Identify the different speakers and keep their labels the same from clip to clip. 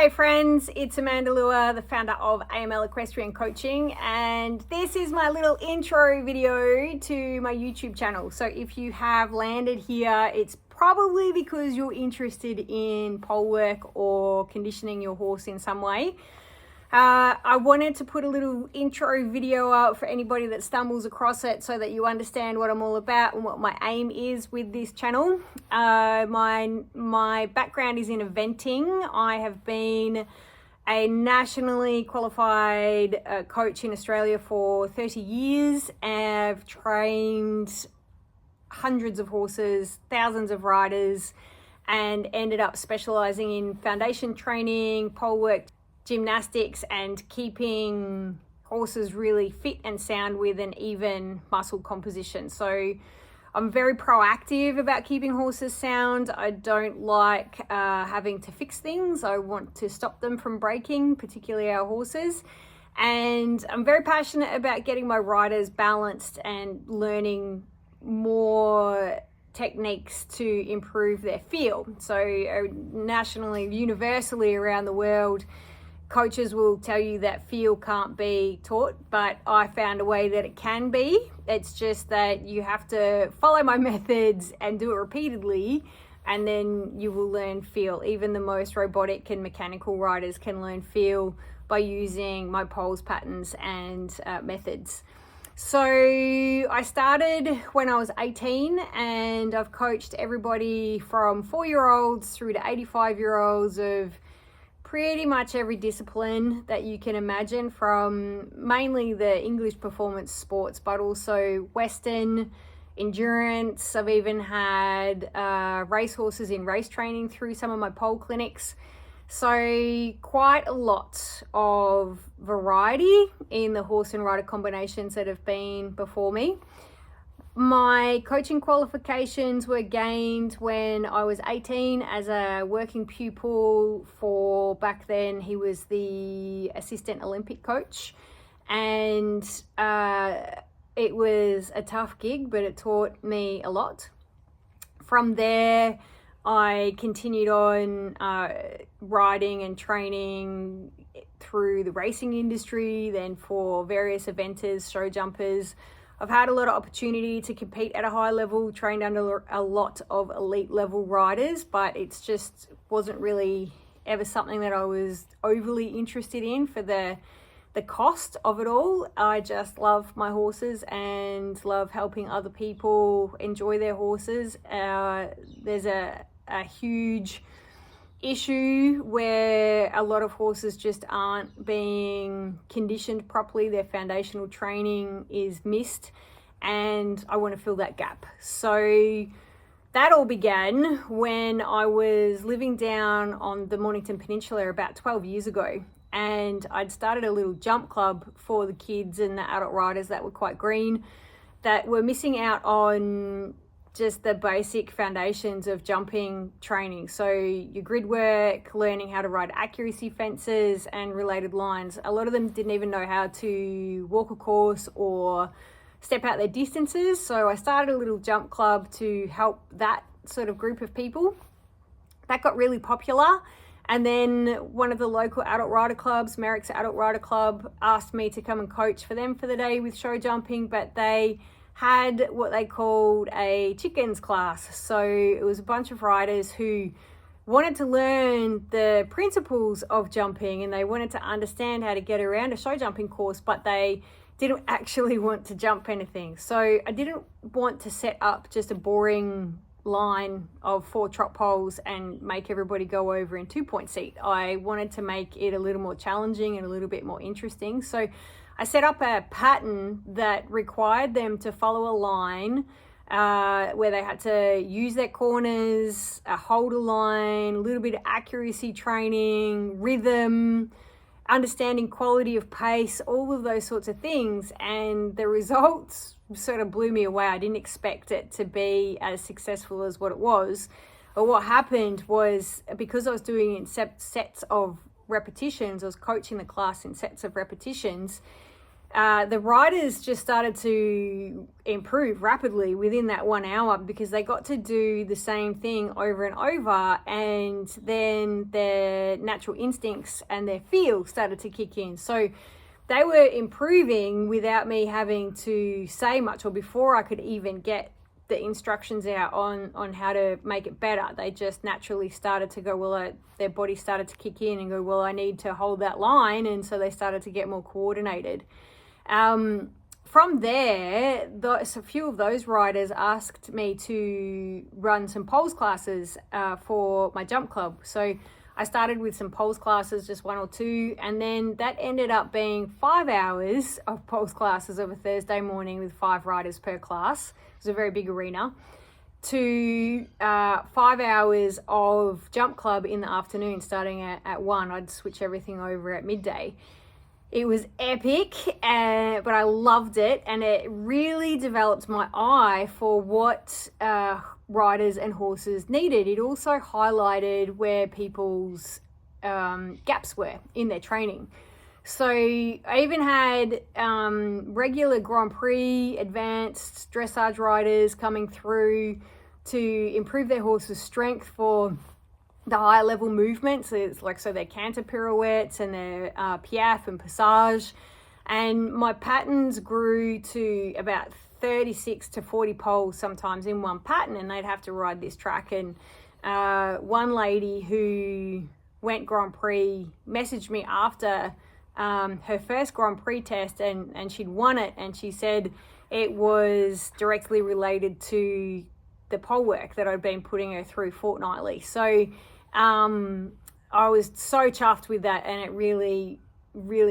Speaker 1: Hey friends, it's Amanda Lua, the founder of AML Equestrian Coaching, and this is my little intro video to my YouTube channel. So if you have landed here, it's probably because you're interested in pole work or conditioning your horse in some way. I wanted to put a little intro video up for anybody that stumbles across it so that you understand what I'm all about and what my aim is with this channel. My background is in eventing. I have been a nationally qualified coach in Australia for 30 years. I've trained hundreds of horses, thousands of riders, and ended up specializing in foundation training, pole work, gymnastics, and keeping horses really fit and sound with an even muscle composition. So I'm very proactive about keeping horses sound. I don't like having to fix things. I want to stop them from breaking, particularly our horses. And I'm very passionate about getting my riders balanced and learning more techniques to improve their feel. So nationally, universally around the world, coaches will tell you that feel can't be taught, but I found a way that it can be. It's just that you have to follow my methods and do it repeatedly, and then you will learn feel. Even the most robotic and mechanical riders can learn feel by using my poles, patterns, and methods. So I started when I was 18, and I've coached everybody from 4-year-olds through to 85-year-olds of pretty much every discipline that you can imagine, from mainly the English performance sports, but also Western endurance. I've even had racehorses in race training through some of my pole clinics. So quite a lot of variety in the horse and rider combinations that have been before me. My coaching qualifications were gained when I was 18 as a working pupil for, back then, he was the assistant Olympic coach. And it was a tough gig, but it taught me a lot. From there, I continued on riding and training through the racing industry, then for various eventers, show jumpers. I've had a lot of opportunity to compete at a high level, trained under a lot of elite level riders, but it's just wasn't really ever something that I was overly interested in for the cost of it all. I just love my horses and love helping other people enjoy their horses. There's a huge issue where a lot of horses just aren't being conditioned properly. Their foundational training is missed, and I want to fill that gap. So that all began when I was living down on the Mornington Peninsula about 12 years ago, and I'd started a little jump club for the kids and the adult riders that were quite green, that were missing out on just the basic foundations of jumping training. So your grid work, learning how to ride accuracy fences and related lines. A lot of them didn't even know how to walk a course or step out their distances. So I started a little jump club to help that sort of group of people. That got really popular. And then one of the local adult rider clubs, Merrick's Adult Rider Club, asked me to come and coach for them for the day with show jumping, but they had what they called a chickens class. So it was a bunch of riders who wanted to learn the principles of jumping, and they wanted to understand how to get around a show jumping course, but they didn't actually want to jump anything. So I didn't want to set up just a boring line of 4 trot poles and make everybody go over in 2-point seat. I wanted to make it a little more challenging and a little bit more interesting. So I set up a pattern that required them to follow a line where they had to use their corners, hold a line, a little bit of accuracy training, rhythm, understanding quality of pace, all of those sorts of things. And the results sort of blew me away. I didn't expect it to be as successful as what it was. But what happened was, because I was doing it in sets of repetitions, I was coaching the class in sets of repetitions, the riders just started to improve rapidly within that 1 hour because they got to do the same thing over and over, and then their natural instincts and their feel started to kick in. So they were improving without me having to say much, or before I could even get the instructions out on how to make it better. They just naturally started to go, their body started to kick in and go, well, I need to hold that line. And so they started to get more coordinated. From there, a few of those riders asked me to run some poles classes for my jump club. So I started with some poles classes, just 1 or 2, and then that ended up being 5 hours of poles classes of a Thursday morning with 5 riders per class. It was a very big arena. To 5 hours of jump club in the afternoon, starting at 1. I'd switch everything over at midday. It was epic, but I loved it, and it really developed my eye for what riders and horses needed. It also highlighted where people's gaps were in their training. So I even had regular Grand Prix advanced dressage riders coming through to improve their horse's strength for the higher level movements. It's like, so their canter pirouettes and their piaffe and passage. And my patterns grew to about 36 to 40 poles sometimes in one pattern, and they'd have to ride this track. And one lady who went Grand Prix messaged me after her first Grand Prix test, and she'd won it, and she said it was directly related to the pole work that I'd been putting her through fortnightly. So I was so chuffed with that, and it really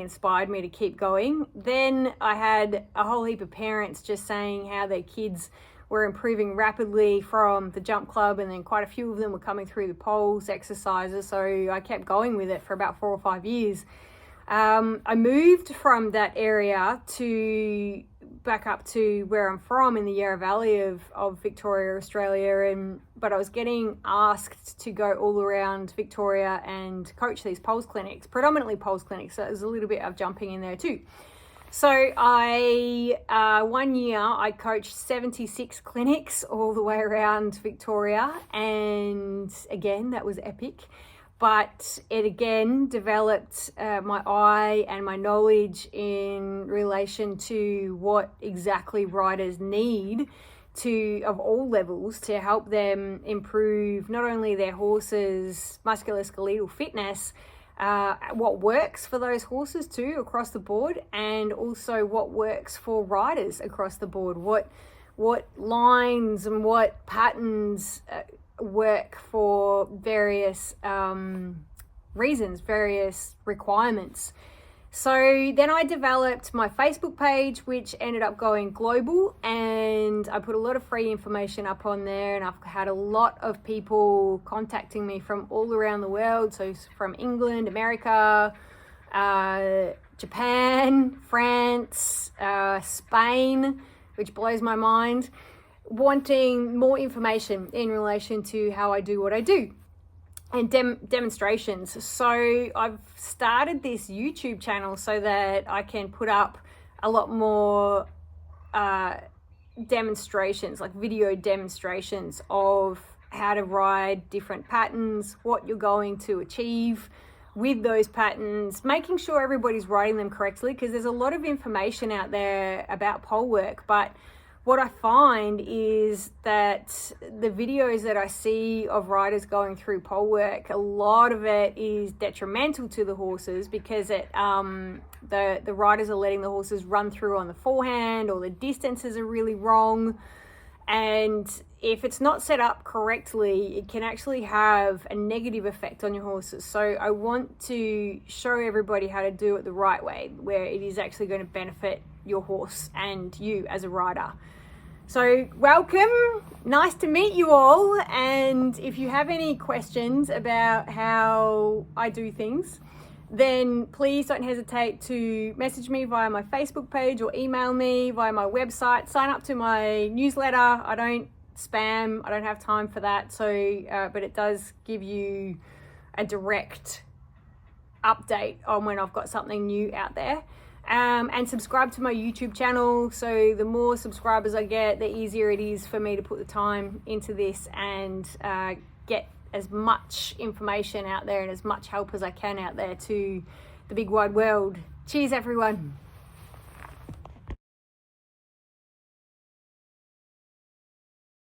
Speaker 1: inspired me to keep going. Then I had a whole heap of parents just saying how their kids were improving rapidly from the jump club, and then quite a few of them were coming through the poles exercises. So I kept going with it for about 4 or 5 years. I moved from that area to back up to where I'm from in the Yarra Valley of Victoria, Australia, but I was getting asked to go all around Victoria and coach these poles clinics, predominantly poles clinics. So there's a little bit of jumping in there too. So I 1 year I coached 76 clinics all the way around Victoria, and again that was epic. But it again developed my eye and my knowledge in relation to what exactly riders need of all levels to help them improve not only their horses' musculoskeletal fitness, what works for those horses too across the board, and also what works for riders across the board. What lines and what patterns work for various reasons, various requirements. So then I developed my Facebook page, which ended up going global, and I put a lot of free information up on there, and I've had a lot of people contacting me from all around the world. So from England, America, Japan, France, Spain, which blows my mind, wanting more information in relation to how I do what I do, and demonstrations. So I've started this YouTube channel so that I can put up a lot more demonstrations, like video demonstrations of how to ride different patterns, what you're going to achieve with those patterns, making sure everybody's riding them correctly, because there's a lot of information out there about pole work, but what I find is that the videos that I see of riders going through pole work, a lot of it is detrimental to the horses, because the riders are letting the horses run through on the forehand, or the distances are really wrong. And if it's not set up correctly, it can actually have a negative effect on your horses. So I want to show everybody how to do it the right way, where it is actually going to benefit your horse and you as a rider. So welcome, nice to meet you all. And if you have any questions about how I do things, then please don't hesitate to message me via my Facebook page or email me via my website. Sign up to my newsletter. I don't spam, I don't have time for that. So, but it does give you a direct update on when I've got something new out there. And subscribe to my YouTube channel. So the more subscribers I get, the easier it is for me to put the time into this and get as much information out there and as much help as I can out there to the big wide world. Cheers, everyone.